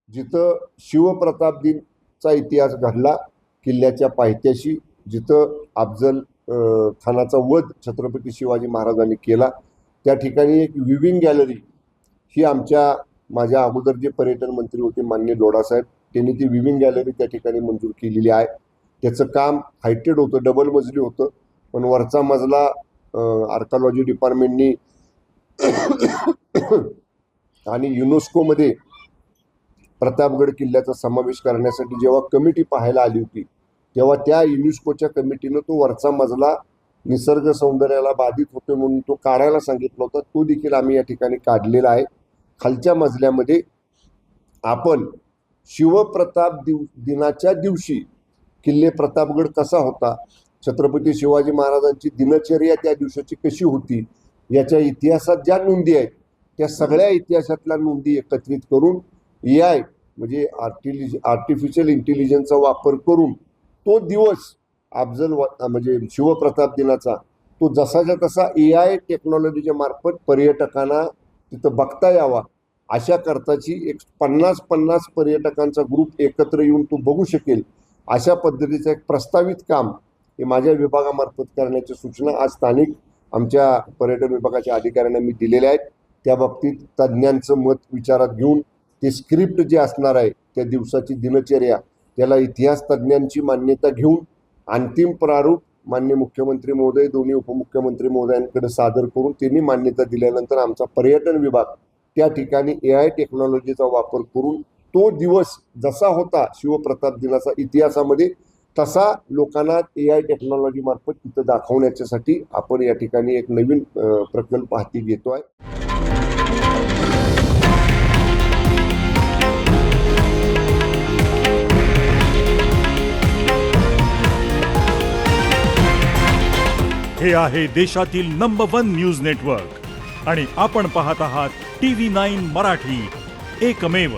जिथं शिवप्रताप दिनचा इतिहास घडला किल्ल्याच्या पायथ्याशी, जिथं अफजल खानाचा वध छत्रपती शिवाजी महाराजांनी केला, त्या ठिकाणी एक विविंग गॅलरी ही माझ्या अगोदर जे पर्यटन मंत्री होते माननीय लोढासाहेब, त्यांनी ती विविंग गॅलरी त्या ठिकाणी मंजूर केलेली आहे. त्याचं काम हायटेड होतं, डबल मजली होतं, पण वरचा मजला आर्कॉलॉजी डिपार्टमेंटनी आणि युनेस्कोमध्ये प्रतापगड किल्ल्याचा समावेश करण्यासाठी जेव्हा कमिटी पाहायला आली होती, तेव्हा त्या युनेस्कोच्या कमिटीनं तो वरचा मजला निसर्ग सौंदर्याला बाधित होतो म्हणून तो काढायला सांगितलं होतं. तो देखील आम्ही या ठिकाणी काढलेला आहे. खालच्या मजल्यामध्ये आपण शिवप्रताप दिनाच्या दिवशी किल्ले प्रतापगड कसा होता, छत्रपती शिवाजी महाराजांची दिनचर्या त्या दिवसाची कशी होती, याच्या इतिहासात ज्या नोंदी आहेत त्या सगळ्या इतिहासातल्या नोंदी एकत्रित करून AI म्हणजे आर्टिफिशियल इंटेलिजन्सचा वापर करून तो दिवस म्हणजे शिवप्रताप दिनाचा तो जसाच्या तसा AI टेक्नॉलॉजीच्या मार्फत पर्यटकांना तिथं बघता यावा अशा करताची एक 50-50 पर्यटकांचा ग्रुप एकत्र येऊन तो बघू शकेल अशा पद्धतीचं एक प्रस्तावित काम हे माझ्या विभागामार्फत करण्याच्या सूचना आज स्थानिक आमच्या पर्यटन विभागाच्या अधिकाऱ्यांना मी दिलेल्या आहेत. त्या बाबतीत तज्ज्ञांचं मत विचारात घेऊन ते स्क्रिप्ट जे असणार आहे त्या दिवसाची दिनचर्या त्याला इतिहास तज्ज्ञांची मान्यता घेऊन अंतिम प्रारूप माननीय मुख्यमंत्री महोदय, दोन्ही उपमुख्यमंत्री महोदयांकडे सादर करून त्यांनी मान्यता दिल्यानंतर आमचा पर्यटन विभाग त्या ठिकाणी AI टेक्नॉलॉजीचा वापर करून तो दिवस जसा होता शिवप्रताप दिनाचा इतिहासामध्ये तसा लोकांना AI टेक्नॉलॉजी मार्फत तिथं दाखवण्याच्यासाठी आपण या ठिकाणी एक नवीन प्रकल्प हाती घेतो आहे. हे आहे देशातील नंबर 1 न्यूज नेटवर्क आणि आपण पाहत आहात TV9 मराठी, एकमेव.